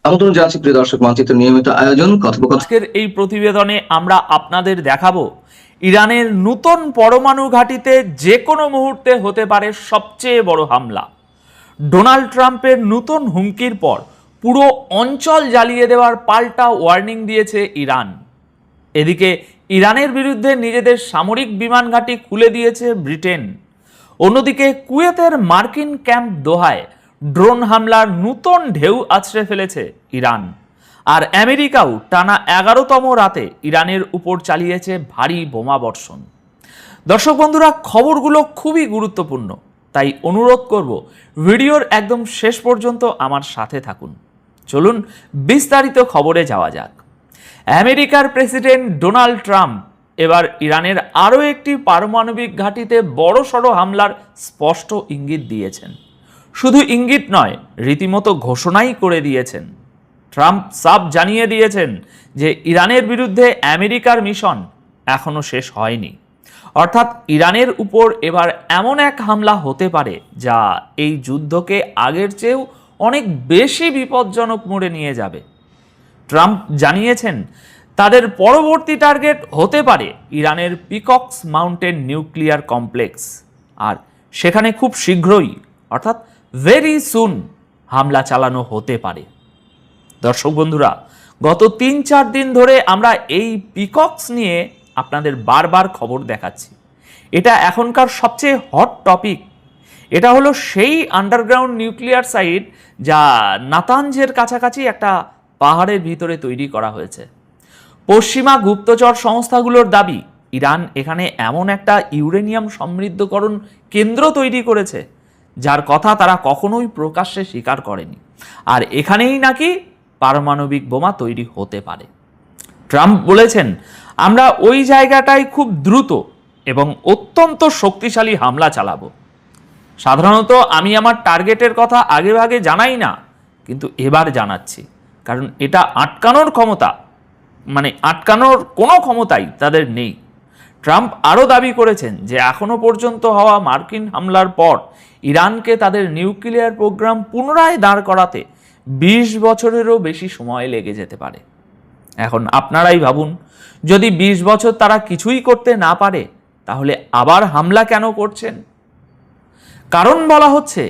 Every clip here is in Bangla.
আমন্ত্রণ জানাচ্ছি প্রিয় দর্শক, মানচিত্র নিয়মিত আয়োজন কথোপকথন। আজকের এই প্রতিবেদনে আমরা আপনাদের দেখাবো ইরানের নতুন পরমাণু ঘাঁটিতে যে কোনো মুহূর্তে হতে পারে সবচেয়ে বড় হামলা। ডোনাল্ড ট্রাম্পের নতুন হুমকির পর পুরো অঞ্চল জ্বালিয়ে দেওয়ার পাল্টা ওয়ার্নিং দিয়েছে ইরান। এদিকে ইরানের বিরুদ্ধে নিজেদের সামরিক বিমান ঘাঁটি খুলে দিয়েছে ব্রিটেন। অন্যদিকে কুয়েতের মার্কিন ক্যাম্প দোহায় ড্রোন হামলার নতুন ঢেউ আছড়ে ফেলেছে ইরান। আর আমেরিকাও টানা 11তম রাতে ইরানের উপর চালিয়েছে ভারী বোমা বর্ষণ। দর্শক বন্ধুরা, খবরগুলো খুবই গুরুত্বপূর্ণ, তাই অনুরোধ করব ভিডিওর একদম শেষ পর্যন্ত আমার সাথে থাকুন। চলুন বিস্তারিত খবরে যাওয়া যাক। আমেরিকার প্রেসিডেন্ট ডোনাল্ড ট্রাম্প এবার ইরানের আরও একটি পারমাণবিক ঘাঁটিতে বড়সড় হামলার স্পষ্ট ইঙ্গিত দিয়েছেন। শুধু ইঙ্গিত নয়, রীতিমতো ঘোষণাই করে দিয়েছেন। ট্রাম্প সাফ জানিয়ে দিয়েছেন যে ইরানের বিরুদ্ধে আমেরিকার মিশন এখনো শেষ হয়নি। অর্থাৎ ইরানের উপর এবার এমন এক হামলা হতে পারে যা এই যুদ্ধকে আগের চেয়েও অনেক বেশি বিপজ্জনক মোড়ে নিয়ে যাবে। ট্রাম্প জানিয়েছেন তাদের পরবর্তী টার্গেট হতে পারে ইরানের পিকক্স মাউন্টেন নিউক্লিয়ার কমপ্লেক্স, আর সেখানে খুব শীঘ্রই অর্থাৎ ভেরি সুন হামলা চালানো হতে পারে। দর্শক বন্ধুরা, গত 3-4 দিন ধরে আমরা এই পিকক্স নিয়ে আপনাদের বারবার খবর দেখাচ্ছি। এটা এখনকার সবচেয়ে হট টপিক। এটা হলো সেই আন্ডারগ্রাউন্ড নিউক্লিয়ার সাইট যা নাতানজের কাছাকাছি একটা পাহাড়ের ভিতরে তৈরি করা হয়েছে। পশ্চিমা গুপ্তচর সংস্থাগুলোর দাবি ইরান এখানে এমন একটা ইউরেনিয়াম সমৃদ্ধকরণ কেন্দ্র তৈরি করেছে যার কথা তারা কখনোই প্রকাশ্যে স্বীকার করেনি, আর এখানেই নাকি পারমাণবিক বোমা তৈরি হতে পারে। ট্রাম্প বলেছেন, আমরা ওই জায়গাটায় খুব দ্রুত এবং অত্যন্ত শক্তিশালী হামলা চালাবো। সাধারণত আমি আমার টার্গেটের কথা আগেভাগে জানাই না, কিন্তু এবার জানাচ্ছি, কারণ এটা আটকানোর কোনো ক্ষমতাই তাদের নেই। ট্রাম্প আরও দাবি করেছেন যে এখনো পর্যন্ত হওয়া মার্কিন হামলার পর ইরানকে তাদের নিউক্লিয়ার প্রোগ্রাম পুনরায় দাঁড় করাতে 20 বছরেরও বেশি সময় লেগে যেতে পারে। এখন আপনারাই ভাবুন, যদি 20 বছর তারা কিছুই করতে না পারে, তাহলে আবার হামলা কেন করছেন? কারণ বলা হচ্ছে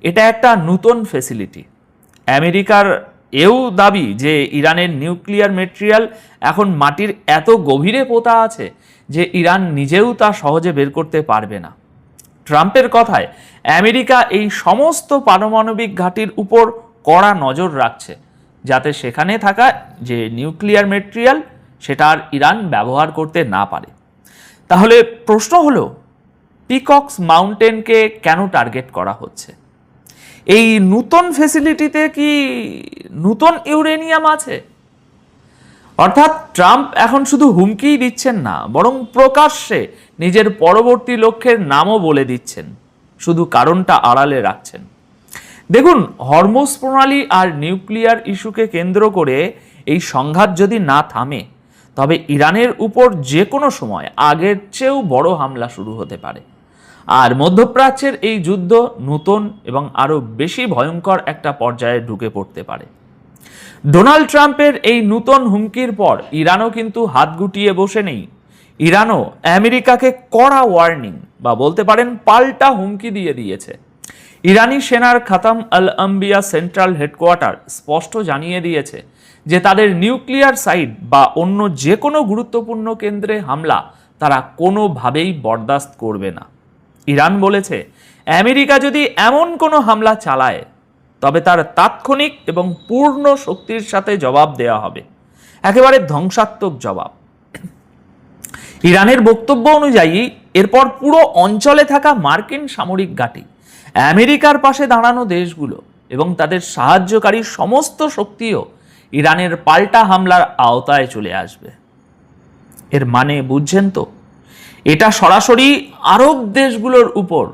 এটা একটা নতুন ফ্যাসিলিটি। আমেরিকার এও দাবি যে ইরানের নিউক্লিয়ার মেটেরিয়াল এখন মাটির এত গভীরে পোতা আছে যে ইরান নিজেও তা সহজে বের করতে পারবে না। ট্রাম্পের কথায় আমেরিকা এই সমস্ত পারমাণবিক ঘাঁটির উপর কড়া নজর রাখছে, যাতে সেখানে থাকা যে নিউক্লিয়ার মেটেরিয়াল সেটা আর ইরান ব্যবহার করতে না পারে। তাহলে প্রশ্ন হলো, পিকক্স মাউন্টেনকে কেন টার্গেট করা হচ্ছে? এই নতুন ফ্যাসিলিটিতে কি নতুন ইউরেনিয়াম আছে? অর্থাৎ ট্রাম্প এখন শুধু হুমকিই দিচ্ছেন না, বরং প্রকাশ্যে নিজের পরবর্তী লক্ষ্যের নামও বলে দিচ্ছেন, শুধু কারণটা আড়ালে রাখছেন। দেখুন, হরমুজ প্রণালী আর নিউক্লিয়ার ইস্যুকে কেন্দ্র করে এই সংঘাত যদি না থামে, তবে ইরানের উপর যে কোনো সময় আগের চেয়েও বড় হামলা শুরু হতে পারে। আর মধ্যপ্রাচ্যের এই যুদ্ধ নতুন এবং আরও বেশি ভয়ঙ্কর একটা পর্যায়ে ঢুকে পড়তে পারে। ডোনাল্ড ট্রাম্পের এই নতুন হুমকির পর ইরানও কিন্তু হাত গুটিয়ে বসে নেই। ইরানও আমেরিকাকে কড়া ওয়ার্নিং বা বলতে পারেন পাল্টা হুমকি দিয়ে দিয়েছে। ইরানি সেনার খাতাম আল আম্বিয়া সেন্ট্রাল হেডকোয়ার্টার স্পষ্ট জানিয়ে দিয়েছে যে তাদের নিউক্লিয়ার সাইট বা অন্য যে কোনো গুরুত্বপূর্ণ কেন্দ্রে হামলা তারা কোনোভাবেই বরদাস্ত করবে না। ইরান বলেছে, আমেরিকা যদি এমন কোনো হামলা চালায় তবে তার তাৎক্ষণিক এবং পূর্ণ শক্তির সাথে জবাব দেওয়া হবে, একেবারে ধ্বংসাত্মক জবাব। ইরানের বক্তব্য অনুযায়ী এরপর পুরো অঞ্চলে থাকা মার্কিন সামরিক ঘাঁটি, আমেরিকার পাশে দাঁড়ানো দেশগুলো এবং তাদের সাহায্যকারী সমস্ত শক্তিও ইরানের পাল্টা হামলার আওতায় চলে আসবে। এর মানে বুঝছেন তো? এটা সরাসরি আরব দেশগুলোর উপর,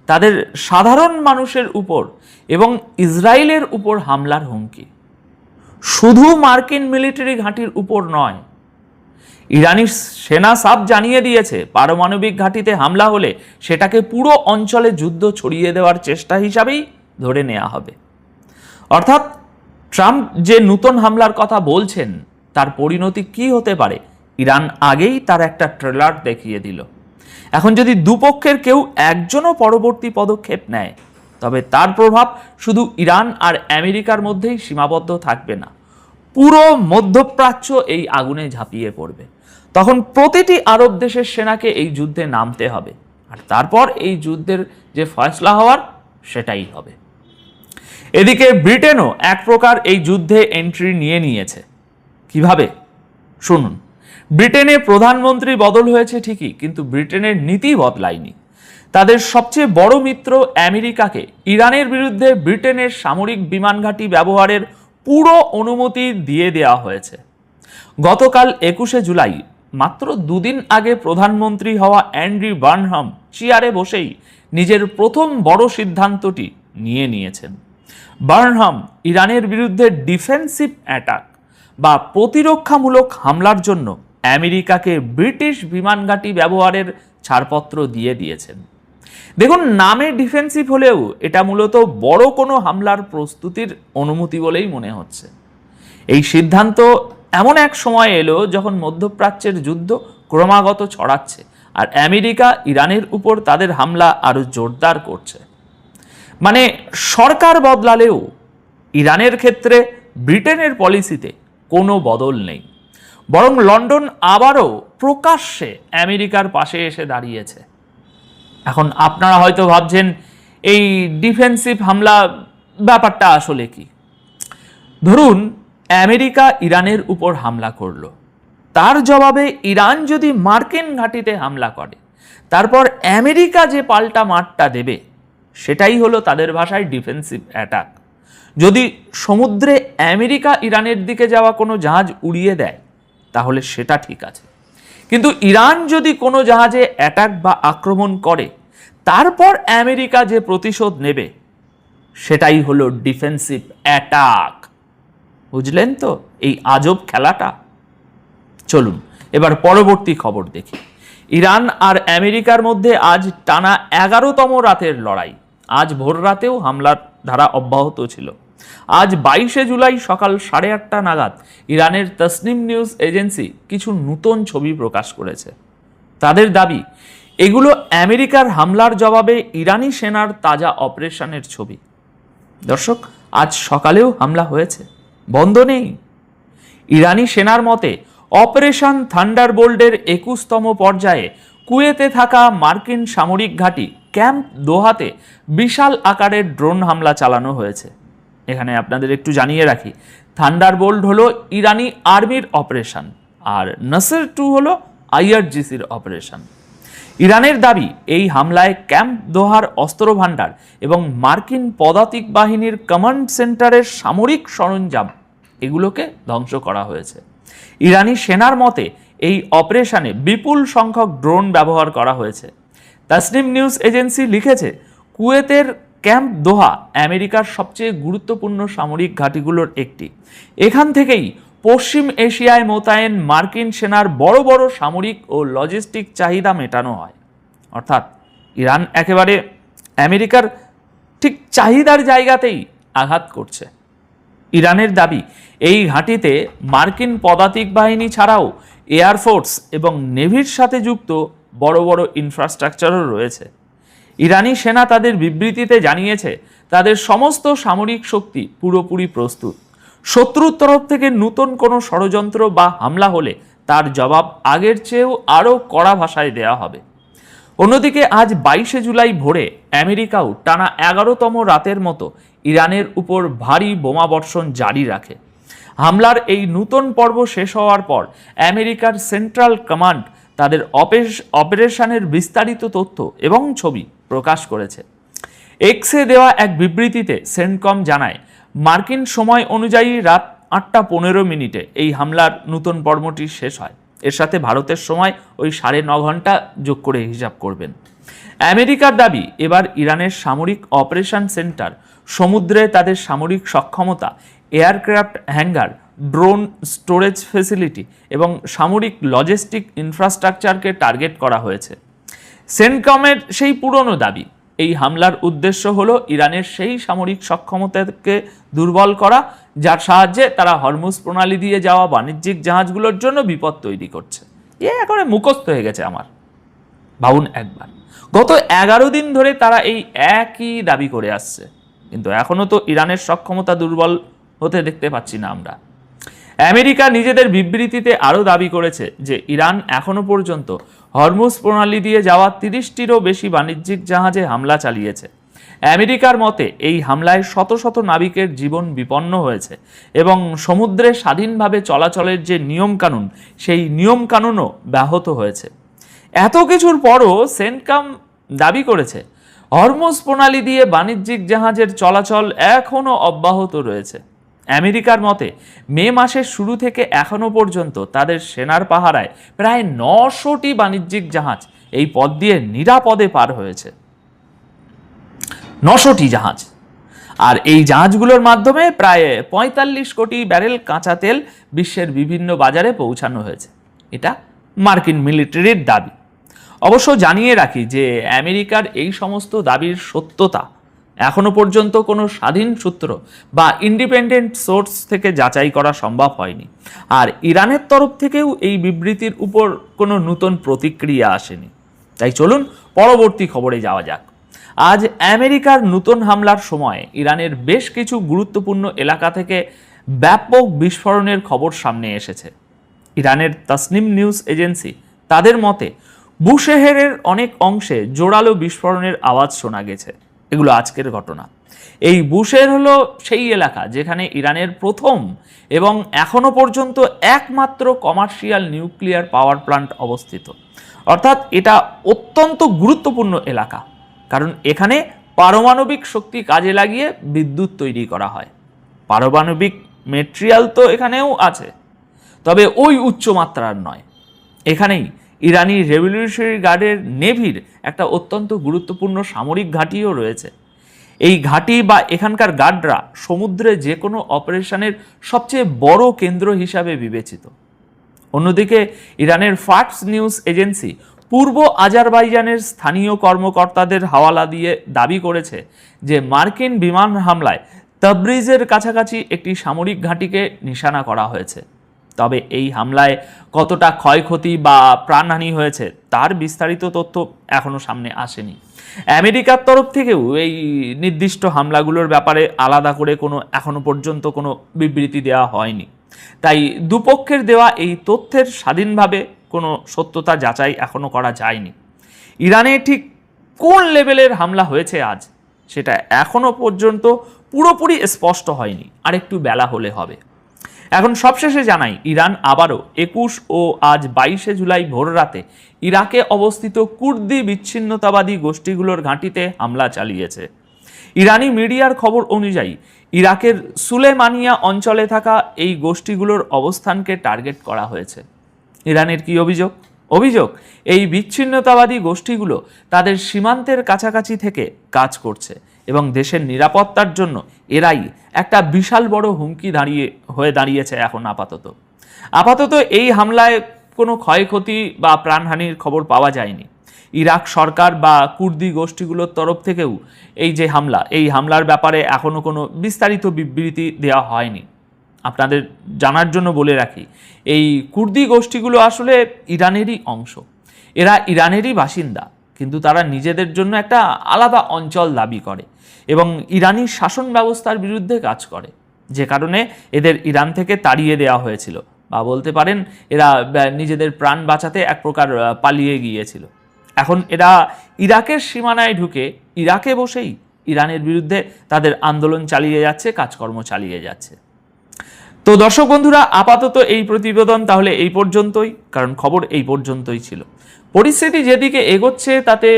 তাদের সাধারণ মানুষের উপর এবং ইসরায়েলের উপর হামলার হুমকি। শুধু মার্কিন মিলিটারি ঘাঁটির উপর নয়, ইরানি সেনা সাফ জানিয়ে দিয়েছে পারমাণবিক ঘাঁটিতে হামলা হলে সেটাকে পুরো অঞ্চলে যুদ্ধ ছড়িয়ে দেওয়ার চেষ্টা হিসাবেই ধরে নেওয়া হবে। অর্থাৎ ট্রাম্প যে নতুন হামলার কথা বলছেন তার পরিণতি কি হতে পারে ইরান আগেই তার একটা ট্রেলার দেখিয়ে দিল। এখন যদি দুপক্ষের কেউ একজনও পরবর্তী পদক্ষেপ নেয় তবে তার প্রভাব শুধু ইরান আর আমেরিকার মধ্যেই সীমাবদ্ধ থাকবে না, পুরো মধ্যপ্রাচ্য এই আগুনে ঝাঁপিয়ে পড়বে। তখন প্রতিটি আরব দেশের সেনাকে এই যুদ্ধে নামতে হবে, আর তারপর এই যুদ্ধের যে ফয়সলা হওয়ার সেটাই হবে। এদিকে ব্রিটেনও এক প্রকার এই যুদ্ধে এন্ট্রি নিয়ে নিয়েছে। কিভাবে শুনুন। ব্রিটেনে প্রধানমন্ত্রী বদল হয়েছে ঠিকই, কিন্তু ব্রিটেনের নীতি বদলায়নি। তাদের সবচেয়ে বড় মিত্র আমেরিকাকে ইরানের বিরুদ্ধে ব্রিটেনের সামরিক বিমান ঘাঁটি ব্যবহারের পুরো অনুমতি দিয়ে দেওয়া হয়েছে। গতকাল 21শে জুলাই, মাত্র দুদিন আগে প্রধানমন্ত্রী হওয়া অ্যান্ডি বার্নহাম চেয়ারে বসেই নিজের প্রথম বড় সিদ্ধান্তটি নিয়েছেন। বার্নহাম ইরানের বিরুদ্ধে ডিফেন্সিভ অ্যাটাক বা প্রতিরক্ষামূলক হামলার জন্য আমেরিকাকে ব্রিটিশ বিমান ঘাঁটি ব্যবহারের ছাড়পত্র দিয়েছেন। দেখুন, নামে ডিফেন্সিভ হলেও এটা মূলত বড় কোনো হামলার প্রস্তুতির অনুমতি বলেই মনে হচ্ছে। এই সিদ্ধান্ত এমন এক সময় এলো যখন মধ্যপ্রাচ্যের যুদ্ধ ক্রমাগত ছড়াচ্ছে আর আমেরিকা ইরানের উপর তাদের হামলা আরো জোরদার করছে। মানে সরকার বদলালেও ইরানের ক্ষেত্রে ব্রিটেনের পলিসিতে কোনো বদল নেই, বরং লন্ডন আবারও প্রকাশ্যে আমেরিকার পাশে এসে দাঁড়িয়েছে। এখন আপনারা হয়তো ভাবছেন এই ডিফেন্সিভ হামলা ব্যাপারটা আসলে কি। ধরুন আমেরিকা ইরানের উপর হামলা করলো, তার জবাবে ইরান যদি মার্কিন ঘাঁটিতে হামলা করে, তারপর আমেরিকা যে পাল্টা মারটা দেবে সেটাই হলো তাদের ভাষায় ডিফেন্সিভ অ্যাটাক। যদি সমুদ্রে আমেরিকা ইরানের দিকে যাওয়া কোনো জাহাজ উড়িয়ে দেয় তাহলে সেটা ঠিক আছে, কিন্তু ইরান যদি কোনো জাহাজে অ্যাটাক বা আক্রমণ করে তারপর আমেরিকা যে প্রতিশোধ নেবে সেটাই হলো ডিফেন্সিভ অ্যাটাক। বুঝলেন তো এই আজব খেলাটা? চলুন এবার পরবর্তী খবর দেখি। ইরান আর আমেরিকার মধ্যে আজ টানা 11তম রাতের লড়াই। আজ ভোর রাতেও হামলার ধারা অব্যাহত ছিল। আজ 22শে জুলাই সকাল 8:30 নাগাদ ইরানের তসনিম নিউজ এজেন্সি কিছু নতুন ছবি প্রকাশ করেছে। তাদের দাবি এগুলো আমেরিকার হামলার জবাবে ইরানি সেনার তাজা অপারেশনের ছবি। দর্শক, আজ সকালেও হামলা হয়েছে, বন্ধ নেই। ইরানি সেনার মতে অপারেশন থান্ডারবোল্টের 21তম পর্যায়ে কুয়েতে থাকা মার্কিন সামরিক ঘাঁটি ক্যাম্প দোহাতে বিশাল আকারের ড্রোন হামলা চালানো হয়েছে। এখানে আপনাদের একটু জানিয়ে রাখি, থান্ডারবোল্ট হলো ইরানি আর্মির অপারেশন আর নাসের 2 হলো আইআরজিসির অপারেশন। ইরানের দাবি এই হামলায় ক্যাম্প দোহার অস্ত্র ভাণ্ডার এবং মার্কিন পদাতিক বাহিনীর কমান্ড সেন্টারের সামরিক সরঞ্জাম এগুলোকে ধ্বংস করা হয়েছে। ইরানি সেনার মতে এই অপারেশনে বিপুল সংখ্যক ড্রোন ব্যবহার করা হয়েছে। তসনিম নিউজ এজেন্সি লিখেছে, কুয়েতের ক্যাম্প দোহা আমেরিকার সবচেয়ে গুরুত্বপূর্ণ সামরিক ঘাঁটিগুলোর একটি। এখান থেকেই পশ্চিম এশিয়ায় মোতায়েন মার্কিন সেনার বড় বড় সামরিক ও লজিস্টিক চাহিদা মেটানো হয়। অর্থাৎ ইরান একেবারে আমেরিকার ঠিক চাহিদার জায়গাতেই আঘাত করছে। ইরানের দাবি এই ঘাঁটিতে মার্কিন পদাতিক বাহিনী ছাড়াও এয়ারফোর্স এবং নেভির সাথে যুক্ত বড় বড় ইনফ্রাস্ট্রাকচারও রয়েছে। ইরানি সেনা তাদের বিবৃতিতে জানিয়েছে তাদের সমস্ত সামরিক শক্তি পুরোপুরি প্রস্তুত। শত্রুর তরফ থেকে নতুন কোনো ষড়যন্ত্র বা হামলা হলে তার জবাব আগের চেয়েও আরও কড়া ভাষায় দেওয়া হবে। অন্যদিকে আজ 22শে জুলাই ভোরে আমেরিকাও টানা 11তম রাতের মতো ইরানের উপর ভারী বোমাবর্ষণ জারি রাখে। হামলার এই নতুন পর্ব শেষ হওয়ার পর আমেরিকার সেন্ট্রাল কমান্ড তাদের অপারেশনের বিস্তারিত তথ্য এবং ছবি প্রকাশ করেছে। এক্সে দেওয়া এক বিবৃতিতে সেন্টকম জানায়, মার্কিন সময় অনুযায়ী রাত 8:15 এই হামলার নতুন পর্বটি শেষ হয়। এর সাথে ভারতের সময় ওই 9.5 ঘন্টা যোগ করে হিসাব করবেন। আমেরিকার দাবি এবার ইরানের সামরিক অপারেশন সেন্টার, সমুদ্রে তাদের সামরিক সক্ষমতা, aircraft hanger, drone storage facility এবং সামরিক লজিস্টিক ইনফ্রাস্ট্রাকচারকে টার্গেট করা হয়েছে। সেন্টকমের সেই পুরনো দাবি, এই হামলার উদ্দেশ্য হলো ইরানের সেই সামরিক সক্ষমতাকে দুর্বল করা, যার সাহায্যে তারা হরমুজ প্রণালী দিয়ে যাওয়া বাণিজ্যিক জাহাজগুলোর জন্য বিপদ তৈরি করছে। একেবারে মুখস্থ হয়ে গেছে আমার। ভাবুন একবার, গত 11 দিন ধরে তারা এই একই দাবি করে আসছে, কিন্তু এখনো তো ইরানের সক্ষমতা দুর্বল হতে দেখতে পাচ্ছি না আমরা। আমেরিকা নিজেদের বিবৃতিতে আরও দাবি করেছে যে ইরান এখনো পর্যন্ত হরমুজ প্রণালী দিয়ে যাওয়া 30টিরও বেশি বাণিজ্যিক জাহাজে হামলা চালিয়েছে। আমেরিকার মতে এই হামলায় শত শত নাবিকের জীবন বিপন্ন হয়েছে এবং সমুদ্রে স্বাধীনভাবে চলাচলের যে নিয়মকানুন, সেই নিয়মকানুনও ব্যাহত হয়েছে। এত কিছুর পরও সেন্টকাম দাবি করেছে হরমুজ প্রণালী দিয়ে বাণিজ্যিক জাহাজের চলাচল এখনও অব্যাহত রয়েছে। আমেরিকার মতে মে মাসের শুরু থেকে এখনো পর্যন্ত তাদের সেনার পাহারায় প্রায় 900টি বাণিজ্যিক জাহাজ এই পথ দিয়ে নিরাপদে পার হয়েছে। 900টি জাহাজ। আর এই জাহাজগুলোর মাধ্যমে প্রায় 45 কোটি ব্যারেল কাঁচা তেল বিশ্বের বিভিন্ন বাজারে পৌঁছানো হয়েছে। এটা মার্কিন মিলিটারির দাবি। অবশ্য জানিয়ে রাখি যে আমেরিকার এই সমস্ত দাবির সত্যতা এখনো পর্যন্ত কোনো স্বাধীন সূত্র বা ইন্ডিপেন্ডেন্ট সোর্স থেকে যাচাই করা সম্ভব হয়নি। আর ইরানের তরফ থেকেও এই বিবৃতির উপর কোনো নতুন প্রতিক্রিয়া আসেনি। তাই চলুন পরবর্তী খবরে যাওয়া যাক। আজ আমেরিকার নতুন হামলার সময় ইরানের বেশ কিছু গুরুত্বপূর্ণ এলাকা থেকে ব্যাপক বিস্ফোরণের খবর সামনে এসেছে। ইরানের তাসনিম নিউজ এজেন্সি তাদের মতে বুশেহেরের অনেক অংশে জোরালো বিস্ফোরণের আওয়াজ শোনা গেছে। এগুলো আজকের ঘটনা। এই বুশের হলো সেই এলাকা যেখানে ইরানের প্রথম এবং এখনো পর্যন্ত একমাত্র কমার্শিয়াল নিউক্লিয়ার পাওয়ার প্ল্যান্ট অবস্থিত। অর্থাৎ এটা অত্যন্ত গুরুত্বপূর্ণ এলাকা, কারণ এখানে পারমাণবিক শক্তি কাজে লাগিয়ে বিদ্যুৎ তৈরি করা হয়। পারমাণবিক মেটেরিয়াল তো এখানেও আছে, তবে ওই উচ্চমাত্রার নয়। এখানেই ইরানি রেভলিউশনারি গার্ডের নেভির একটা অত্যন্ত গুরুত্বপূর্ণ সামরিক ঘাঁটিও রয়েছে। এই ঘাঁটি বা এখানকার গার্ডরা সমুদ্রে যে কোনো অপারেশনের সবচেয়ে বড় কেন্দ্র হিসাবে বিবেচিত। অন্যদিকে ইরানের ফার্স নিউজ এজেন্সি পূর্ব আজারবাইজানের স্থানীয় কর্মকর্তাদের হাওয়ালা দিয়ে দাবি করেছে যে মার্কিন বিমান হামলায় তাবরিজের কাছাকাছি একটি সামরিক ঘাঁটিকে নিশানা করা হয়েছে। তবে এই হামলায় কতটা ক্ষয়ক্ষতি বা প্রাণহানি হয়েছে তার বিস্তারিত তথ্য এখনো সামনে আসেনি। আমেরিকার তরফ থেকেও এই নির্দিষ্ট হামলাগুলোর ব্যাপারে আলাদা করে এখনো পর্যন্ত কোনো বিবৃতি দেওয়া হয়নি। তাই দুপক্ষের দেওয়া এই তথ্যের স্বাধীনভাবে কোনো সত্যতা যাচাই এখনো করা যায়নি। ইরানে ঠিক কোন লেভেলের হামলা হয়েছে আজ, সেটা এখনো পর্যন্ত পুরোপুরি স্পষ্ট হয়নি। আর একটু বেলা হলে হবে। এখন সবশেষে জানাই, ইরান আবারও 21 ও আজ 22শে জুলাই ভোর রাতে ইরাকে অবস্থিত কুর্দি বিচ্ছিন্নতাবাদী গোষ্ঠীগুলোর ঘাঁটিতে হামলা চালিয়েছে। ইরানি মিডিয়ার খবর অনুযায়ী ইরাকের সুলেমানিয়া অঞ্চলে থাকা এই গোষ্ঠীগুলোর অবস্থানকে টার্গেট করা হয়েছে। ইরানের কি অভিযোগ এই বিচ্ছিন্নতাবাদী গোষ্ঠীগুলো তাদের সীমান্তের কাছাকাছি থেকে কাজ করছে এবং দেশের নিরাপত্তার জন্য এরাই একটা বিশাল বড় হুমকি হয়ে দাঁড়িয়েছে এখন আপাতত এই হামলায় কোনো ক্ষয়ক্ষতি বা প্রাণহানির খবর পাওয়া যায়নি। ইরাক সরকার বা কুর্দি গোষ্ঠীগুলোর তরফ থেকেও এই হামলার ব্যাপারে এখনো কোনো বিস্তারিত বিবৃতি দেওয়া হয়নি। আপনাদের জানার জন্য বলে রাখি, এই কুর্দি গোষ্ঠীগুলো আসলে ইরানেরই অংশ। এরা ইরানেরই বাসিন্দা, কিন্তু তারা নিজেদের জন্য একটা আলাদা অঞ্চল দাবি করে এবং ইরানি শাসন ব্যবস্থার বিরুদ্ধে কাজ করে, যে কারণে এদের ইরান থেকে তাড়িয়ে দেওয়া হয়েছিল, বা বলতে পারেন এরা নিজেদের প্রাণ বাঁচাতে এক প্রকার পালিয়ে গিয়েছিল। এখন এরা ইরাকের সীমানায় ঢুকে ইরাকে বসেই ইরানের বিরুদ্ধে তাদের আন্দোলন চালিয়ে যাচ্ছে, কাজকর্ম চালিয়ে যাচ্ছে। তো দর্শক বন্ধুরা, আপাতত এই প্রতিবেদন তাহলে এই পর্যন্তই, কারণ খবর এই পর্যন্তই ছিল। পরিস্থিতি যেদিকে এগোচ্ছে তাতে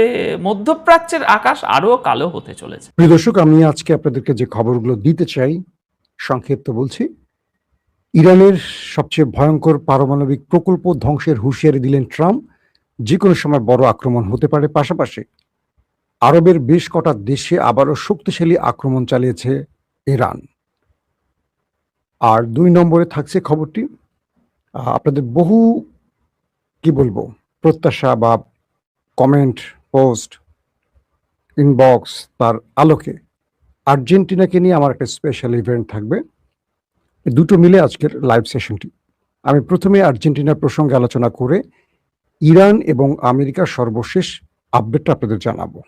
মধ্যপ্রাচ্যের আকাশ আরও কালো হতে চলেছে। প্রিয় দর্শক, আমি আজকে আপনাদেরকে যে খবরগুলো দিতে চাই সংক্ষিপ্ত বলছি। ইরানের সবচেয়ে ভয়ঙ্কর পারমাণবিক প্রকল্প ধ্বংসের হুঁশিয়ারি দিলেন ট্রাম্প। যে কোনো সময় বড় আক্রমণ হতে পারে। পাশাপাশি আরবের বেশ কটা দেশে আবারও শক্তিশালী আক্রমণ চালিয়েছে ইরান। আর 2 নম্বরে থাকছে খবরটি আপনাদের বহু প্রত্যাশা বা কমেন্ট পোস্ট ইনবক্স, তার আলোকে আর্জেন্টিনাকে নিয়ে আমার একটা স্পেশাল ইভেন্ট থাকবে। এই দুটো মিলে আজকের লাইভ সেশনটি। আমি প্রথমে আর্জেন্টিনার প্রসঙ্গে আলোচনা করে ইরান এবং আমেরিকার সর্বশেষ আপডেটটা আপনাদের জানাবো।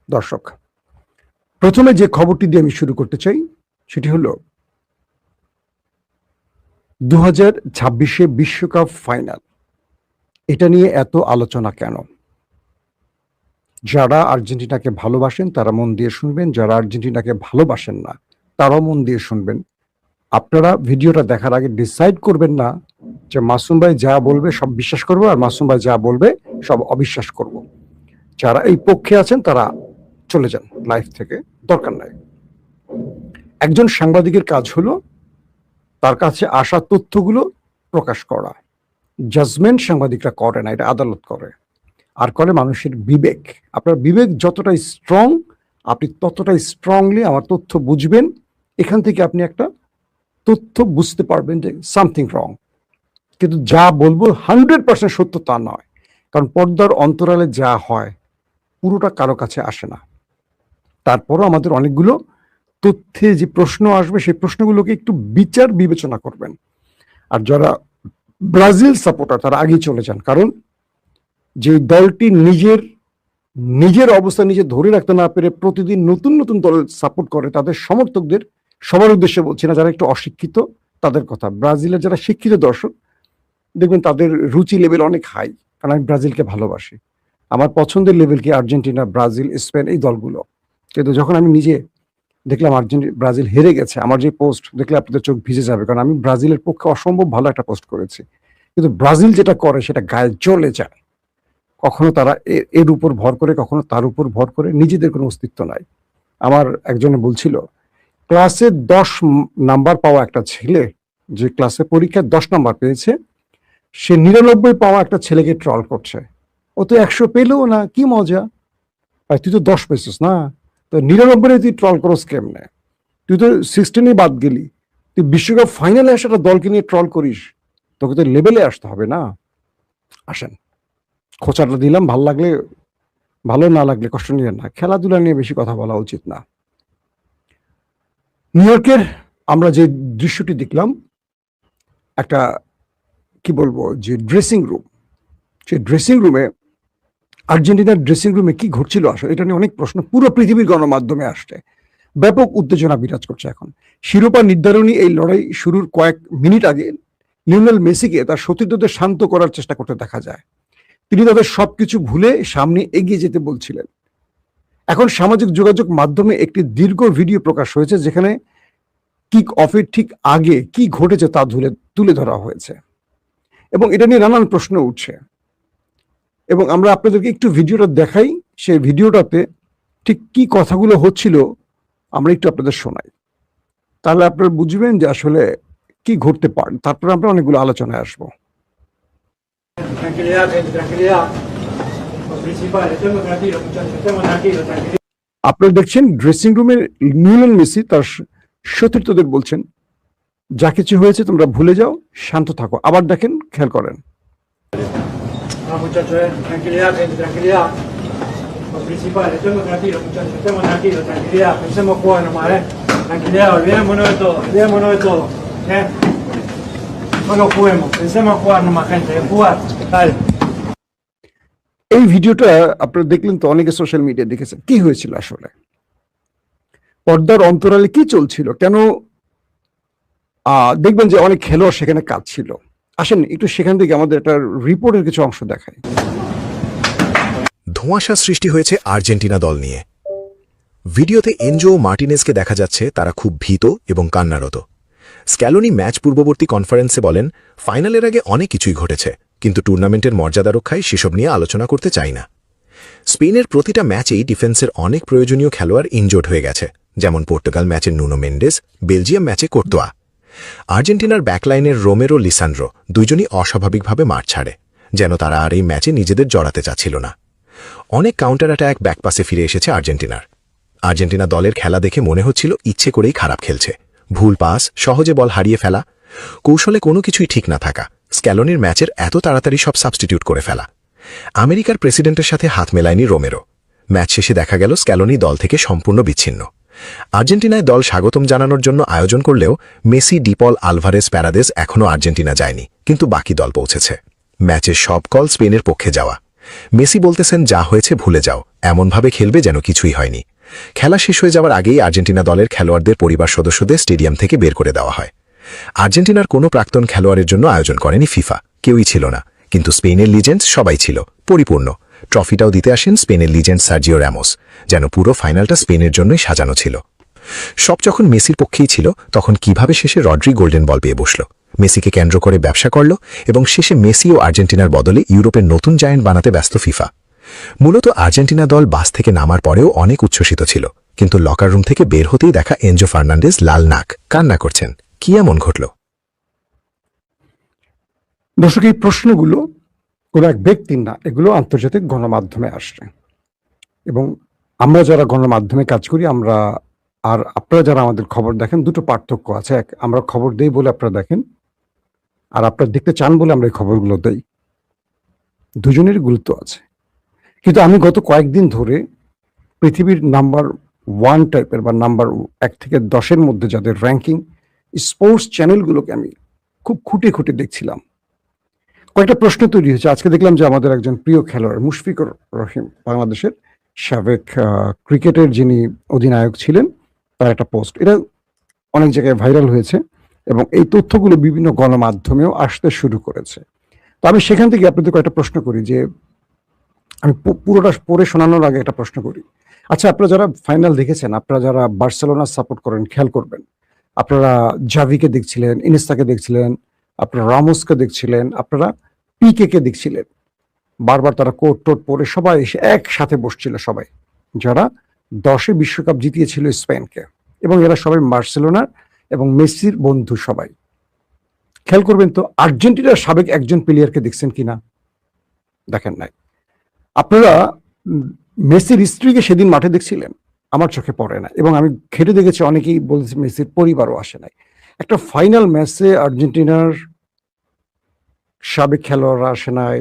দর্শক, প্রথমে যে খবরটি দিয়ে আমি শুরু করতে চাই সেটি হলো 2026 বিশ্বকাপ ফাইনাল। এটা নিয়ে এত আলোচনা কেন? যারা আর্জেন্টিনাকে ভালোবাসেন তারা মন দিয়ে শুনবেন, যারা আর্জেন্টিনাকে ভালোবাসেন না তারাও মন দিয়ে শুনবেন। আপনারা ভিডিওটা দেখার আগে ডিসাইড করবেন না যে মাসুম ভাই যা বলবে সব বিশ্বাস করবো আর মাসুম ভাই যা বলবে সব অবিশ্বাস করব। যারা এই পক্ষে আছেন তারা চলে যান লাইভ থেকে, দরকার নাই। একজন সাংবাদিকের কাজ হলো তার কাছে আসা তথ্যগুলো প্রকাশ করা। জাজমেন্ট সাংবাদিকরা করে না, এটা আদালত করে। আর করে মানুষের বিবেক। আপনার বিবেক যতটাই স্ট্রং, আপনি ততটাই স্ট্রংলি আমার তথ্য বুঝবেন। এখান থেকে আপনি একটা তথ্য বুঝতে পারবেন যে সামথিং রং। কিন্তু যা বলবো 100% সত্য তা নয়, কারণ পর্দার অন্তরালে যা হয় পুরোটা কারো কাছে আসে না। তারপরও আমাদের অনেকগুলো তথ্যে যে প্রশ্ন আসবে সেই প্রশ্নগুলোকে একটু বিচার বিবেচনা করবেন। আর যারা ব্রাজিল সাপোর্টার তারা আগেই চলে যান, কারণ যে দলটি নিজের অবস্থা নিজে ধরে রাখতে না পেরে প্রতিদিন নতুন নতুন দল সাপোর্ট করে, তাদের সমর্থকদের সবার উদ্দেশ্যে বলছি না, যারা একটু অশিক্ষিত তাদের কথা। ব্রাজিলের যারা শিক্ষিত দর্শক দেখবেন তাদের রুচি লেভেল অনেক হাই, কারণ আমি ব্রাজিলকে ভালোবাসি। আমার পছন্দের লেভেল কি আর্জেন্টিনা, ব্রাজিল, স্পেন, এই দলগুলো। কিন্তু যখন আমি নিজে দেখলাম ব্রাজিল হেরে গেছে, আমার যে পোস্ট দেখলে আপনাদের চোখ ভিজে যাবে, কারণ আমি ব্রাজিলের পক্ষে অসম্ভব ভালো একটা পোস্ট করেছি। কিন্তু ব্রাজিল যেটা করে সেটা গায়ে জ্বলে যায়। কখনো তারা এর উপর ভর করে, কখনো তার উপর ভর করে, নিজেদের কোনো অস্তিত্ব নাই। আমার একজনে বলছিল ক্লাসে 10 নাম্বার পাওয়া একটা ছেলে, যে ক্লাসে পরীক্ষায় 10 নাম্বার পেয়েছে, সে 99 পাওয়া একটা ছেলেকে ট্রল করছে। ও তো 100 পেলেও না, কি মজা ভাই, তুই তো 10 পেয়েছিস না, তো 99 তুই ট্রল করস কেমনে? তুই তো 16 বাদ গেলি, তুই বিশ্বকাপ ফাইনালে এসে একটা দলকে নিয়ে ট্রল করিস, তোকে তো লেভেলে আসতে হবে না। আসেন, খোঁচাটা দিলাম, ভালো লাগলে ভালো, না লাগলে কষ্ট নিয়ে না। খেলাধুলা নিয়ে বেশি কথা বলা উচিত না। নিউ ইয়র্কের আমরা যে দৃশ্যটি দেখলাম, একটা কি বলবো, যে ড্রেসিং রুম, সেই ড্রেসিং রুমে, আর্জেন্টিনার ড্রেসিং রুমে কি ঘটছিল আসলে, এটা নিয়ে অনেক প্রশ্ন পুরো পৃথিবীর গণমাধ্যমে আসছে। ব্যাপক উত্তেজনা বিরাজ করছে এখন। শিরোপা নির্ধারণী এই লড়াই শুরুর কয়েক মিনিট আগে লিওনেল মেসিকে তার সতীর্থদের শান্ত করার চেষ্টা করতে দেখা যায়। তিনি তাদের সবকিছু ভুলে সামনে এগিয়ে যেতে বলছিলেন। এখন সামাজিক যোগাযোগ মাধ্যমে একটি দীর্ঘ ভিডিও প্রকাশ হয়েছে, যেখানে কিক অফের ঠিক আগে কি ঘটেছে তা তুলে ধরা হয়েছে, এবং এটা নিয়ে নানান প্রশ্ন উঠছে। এবং আমরা আপনাদেরকে একটু ভিডিওটা দেখাই। সেই ভিডিওটাতে ঠিক কি কথাগুলো হচ্ছিল আমরা একটু আপনাদের শোনাই, তাহলে আপনারা বুঝবেন যে আসলে কি ঘটতে পারে। তারপরে আমরা অনেকগুলো আলোচনায় আসবো। Tranquilidad, gente, tranquilidad. Lo principal, estemos tranquilos, muchachos, estemos tranquilos, tranquilos. আপনারা দেখছেন ড্রেসিং রুমের লিওনেল মেসি তার সতীর্থদের বলছেন, যা কিছু হয়েছে তোমরা ভুলে যাও, শান্ত থাকো। আবার দেখেন, খেয়াল করেন। No, muchachos, tranquilidad, gente, tranquilidad. Lo principal, estemos tranquilos, muchachos, estemos tranquilos, tranquilidad. Pensemos jugar nomás, Tranquilidad, olvidémonos de todo, Solo juguemos, pensemos jugar nomás, gente, jugar, dale. এই ভিডিওটা আপনারা দেখলেন তো, অনেকে সোশ্যাল মিডিয়া দেখেছেন। কি হয়েছিল আসলে, পর্দার অন্তরালে কি চলছিল, কেন দেখবেন যে অনেক খেলোয়াড় সেখানে কাজ ছিল। আসেন একটু সেখান থেকে আমাদের একটা রিপোর্টের কিছু অংশ দেখাই। ধোঁয়াশা সৃষ্টি হয়েছে আর্জেন্টিনা দল নিয়ে। ভিডিওতে এনজো মার্টিনেজকে দেখা যাচ্ছে, তারা খুব ভীত এবং কান্নারত। স্ক্যালোনি ম্যাচ পূর্ববর্তী কনফারেন্সে বলেন, ফাইনালের আগে অনেক কিছুই ঘটেছে, কিন্তু টুর্নামেন্টের মর্যাদা রক্ষায় সেসব নিয়ে আলোচনা করতে চাই না। স্পেনের প্রতিটা ম্যাচেই ডিফেন্সের অনেক প্রয়োজনীয় খেলোয়াড় ইনজোর্ড হয়ে গেছে, যেমন পর্তুগাল ম্যাচে নুনো মেন্ডেস, বেলজিয়াম ম্যাচে কোর্তোয়া। আর্জেন্টিনার ব্যাকলাইনের রোমেরো, লিসান্ড্রো দুইজনই অস্বাভাবিকভাবে মাঠ ছাড়ে, যেন তারা আর এই ম্যাচে নিজেদের জড়াতে চাচ্ছিল না। অনেক কাউন্টার অ্যাটাক ব্যাকপাসে ফিরে এসেছে আর্জেন্টিনার। আর্জেন্টিনা দলের খেলা দেখে মনে হচ্ছিল ইচ্ছে করেই খারাপ খেলছে। ভুল পাস, সহজে বল হারিয়ে ফেলা, কৌশলে কোনো কিছুই ঠিক না থাকা, স্ক্যালোনির ম্যাচের এত তাড়াতাড়ি সব সাবস্টিটিউট করে ফেলা। আমেরিকার প্রেসিডেন্টের সাথে হাত মেলায়নি রোমেরো। ম্যাচ শেষে দেখা গেল স্ক্যালোনি দল থেকে সম্পূর্ণ বিচ্ছিন্ন। আর্জেন্টিনায় দল স্বাগতম জানানোর জন্য আয়োজন করলেও মেসি, ডিপল, আলভারেজ, প্যারাদেস এখনও আর্জেন্টিনা যায়নি, কিন্তু বাকি দল পৌঁছেছে। ম্যাচের সব কল স্পেনের পক্ষে যাওয়া। মেসি বলতেছেন, যা হয়েছে ভুলে যাও, এমনভাবে খেলবে যেন কিছুই হয়নি। খেলা শেষ হয়ে যাওয়ার আগেই আর্জেন্টিনা দলের খেলোয়াড়দের পরিবার সদস্যদের স্টেডিয়াম থেকে বের করে দেওয়া হয়। আর্জেন্টিনার কোনো প্রাক্তন খেলোয়াড়ের জন্য আয়োজন করেনি ফিফা, কেউই ছিল না, কিন্তু স্পেনের লিজেন্ডস সবাই ছিল, পরিপূর্ণ। ট্রফিটাও দিতে আসেন স্পেনের লিজেন্ড সার্জিও র্যামোস, যেন পুরো ফাইনালটা স্পেনের জন্যই সাজানো ছিল। সব যখন মেসির পক্ষেই ছিল, তখন কিভাবে শেষে রড্রি গোল্ডেন বল পেয়ে বসল, মেসিকে কেন্দ্র করে ব্যবসা করল, এবং শেষে মেসি ও আর্জেন্টিনার বদলে ইউরোপের নতুন জায়ান্ট বানাতে ব্যস্ত ফিফা। মূলত আর্জেন্টিনা দল বাস থেকে নামার পরেও অনেক উচ্ছ্বসিত ছিল, কিন্তু লকার রুম থেকে বের হতেই দেখা এনজো ফার্নান্ডেজ লাল নাক, কান্না করছেন। কি এমন ঘটল? দর্শক, এই প্রশ্নগুলো কোনো এক ব্যক্তির না, এগুলো আন্তর্জাতিক গণমাধ্যমে আসছে, এবং আমরা যারা গণমাধ্যমে কাজ করি, আমরা আর আপনারা যারা আমাদের খবর দেখেন, দুটো পার্থক্য আছে। এক, আমরা খবর দেই বলে আপনারা দেখেন, আর আপনারা দেখতে চান বলে আমরা এই খবরগুলো দেই। দুজনেরই গুরুত্ব আছে। কিন্তু আমি গত কয়েকদিন ধরে পৃথিবীর নাম্বার 1 টাইপের বা নাম্বার 1 থেকে 10-এর মধ্যে যাদের র্যাঙ্কিং, স্পোর্টস চ্যানেলগুলোকে আমি খুব খুঁটে খুঁটে দেখছিলাম। কয়েকটা প্রশ্ন তৈরি হয়েছে। আজকে দেখলাম যে আমাদের একজন প্রিয় খেলোয়াড় মুশফিকুর রহিম, বাংলাদেশের সাবেক ক্রিকেটের যিনি অধিনায়ক ছিলেন, তার একটা পোস্ট, এটা অনেক জায়গায় ভাইরাল হয়েছে, এবং এই তথ্যগুলো বিভিন্ন গণমাধ্যমেও আসতে শুরু করেছে। তো আমি সেখান থেকে আপনাদের কয়েকটা প্রশ্ন করি, যে আমি পুরোটা পড়ে শোনানোর আগে একটা প্রশ্ন করি। আচ্ছা, আপনারা যারা ফাইনাল দেখেছেন, আপনারা যারা বার্সেলোনা সাপোর্ট করেন, খেয়াল করবেন, আপনারা জাভিকে দেখছিলেন, ইনিয়েস্তাকে দেখছিলেন, আপনারা রামোসকে দেখছিলেন, আপনারা পিকে দেখছিলেন। বারবার তারা কোট টোট পরে সবাই এসে একসাথে বসছিল, সবাই যারা 10-এ বিশ্বকাপ জিতিয়েছিল স্পেনকে, এবং এরা সবাই বার্সেলোনার এবং মেসির বন্ধু সবাই। খেয়াল করবেন তো, আর্জেন্টিনার সাবেক একজন প্লেয়ারকে দেখছেন কিনা? দেখেন নাই। আপনারা মেসির স্ত্রীকে সেদিন মাঠে দেখছিলেন? আমার চোখে পড়ে না, এবং আমি ঘেটে দেখেছি, অনেকেই বলছে মেসির পরিবারও আসে নাই। একটা ফাইনাল ম্যাচে আর্জেন্টিনার সাবেক খেলোয়াড়রা আসে নাই,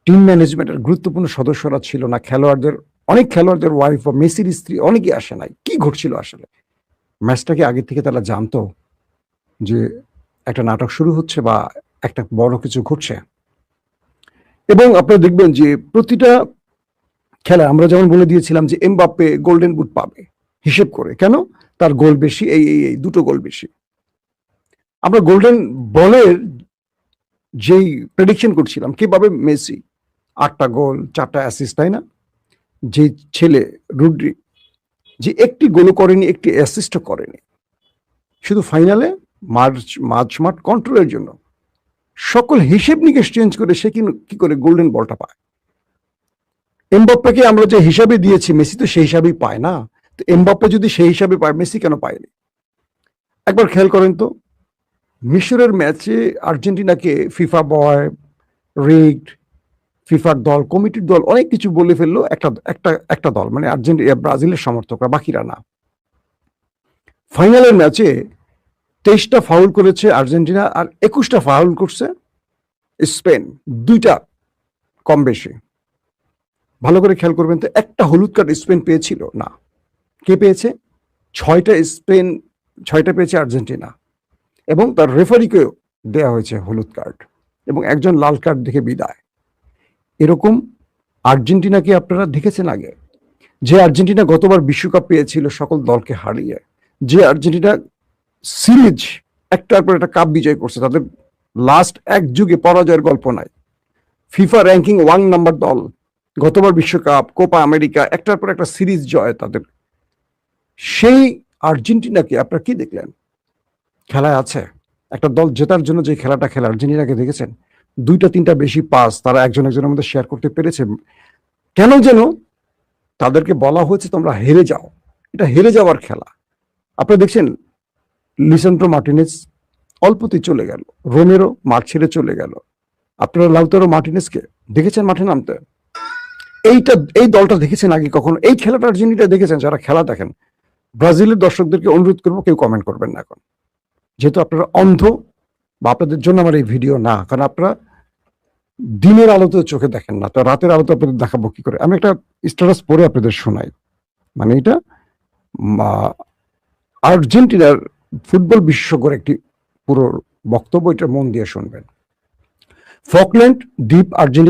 টিম ম্যানেজমেন্টের গুরুত্বপূর্ণ সদস্যরা ছিল না, অনেক খেলোয়াড়দের ওয়াইফ বা মেসির স্ত্রী অনেকেই আসে নাই। কি ঘটছিল আসলে? ম্যাচটাকে আগে থেকে তারা জানতো যে একটা নাটক শুরু হচ্ছে বা একটা বড় কিছু ঘটছে? এবং আপনারা দেখবেন যে প্রতিটা খেলা আমরা যেমন বলে দিয়েছিলাম যে এমবাপ্পে গোল্ডেন বুট পাবে, হিসেব করে। কেন? তার গোল বেশি, এই দুটো গোল বেশি। আমরা গোল্ডেন বলের যেই প্রেডিকশন করছিলাম, কে পাবে? মেসি, 8টা গোল, 4টা অ্যাসিস্ট, তাই না? যে ছেলে রুড্রি, যে একটি গোলও করেনি, একটি অ্যাসিস্টও করেনি, শুধু ফাইনালে মাঠ কন্ট্রোলের জন্য সকল হিসেব নিকেশ চেঞ্জ করে সে কি করে গোল্ডেন বলটা পায়। এমবাপ্পেকে আমরা যে হিসাবে দিয়েছি, মেসি তো সেই হিসাবেই পায় না। তো এমবাপ্পে যদি সেই হিসাবে পায়, মেসি কেন পায়নি? একবার খেয়াল করেন তো, মিশরের ম্যাচে আর্জেন্টিনাকে ফিফা বয়, রিগড, ফিফার দল, কমিটির দল অনেক কিছু বলে ফেললো একটা দল, মানে ব্রাজিলের সমর্থকরা, বাকিরা না। ফাইনালের ম্যাচে 23টা ফাউল করেছে আর্জেন্টিনা, আর 21টা ফাউল করছে স্পেন, 2টা কম বেশি। ভালো করে খেয়াল করবেন তো, একটা হলুদ কার্ড স্পেন পেয়েছিল না। কে পেয়েছে? 6টা পেয়েছে আর্জেন্টিনা, এবং তার রেফারিকেও দেয়া হয়েছে হলুদ কার্ড, এবং একজন লাল কার্ড দেখে বিদায়। এরকম আর্জেন্টিনাকে আপনারা দেখেছেন আগে? যে আর্জেন্টিনা গতবার বিশ্বকাপ পেয়েছিল সকল দলকে হারিয়ে, যে আর্জেন্টিনা সিরিজ একটার পর একটা কাপ বিজয় করছে, তাদের লাস্ট এক যুগে পরাজয়ের গল্প নাই। ফিফা র্যাঙ্কিং 1 নাম্বার দল, গতবার বিশ্বকাপ, কোপা আমেরিকা, একটার পর একটা সিরিজ জয় তাদের। সেই আর্জেন্টিনাকে আপনারা কি দেখলেন? খেলায় আছে? একটা দল জেতার জন্য যে খেলাটা খেলে, আর্জেন্টিনাকে দেখেছেন? 2টা-3টা বেশি পাস তারা একজনের মধ্যে শেয়ার করতে পেরেছে। কেন যেন তাদেরকে বলা হয়েছে তোমরা হেরে যাও, এটা হেরে যাওয়ার খেলা। আপনারা দেখছেন লিসান্ড্রো মার্টিনেজ অল্পতেই চলে গেল, রোমেরো মাঠ ছেড়ে চলে গেল। আপনারা লাউতারো মার্টিনেজকে দেখেছেন মাঠে নামতে? এই দলটা দেখেছেন আগে কখনো? এই খেলাটা আর্জেন্টিনা দেখেছেন? যারা খেলা দেখেন, ব্রাজিলের দর্শকদেরকে অনুরোধ করবো, কেউ কমেন্ট করবেন না এখন, যেহেতু আপনারা অন্ধ, বা আপনাদের জন্য আমার এই ভিডিও না, কারণ আপনারা দিনের আলোতে চোখে দেখেন না, তো রাতের আলোতে আপনাদের দেখাবো কি করে? আমি একটা স্ট্যাটাস পড়ে আপনাদের শোনাই। মানে এটা আর্জেন্টিনার ফুটবল বিশেষজ্ঞর একটি পুরো বক্তব্য, এটা মন দিয়ে শুনবেন। ফকল্যান্ড দ্বীপ আর্জেন্টিনা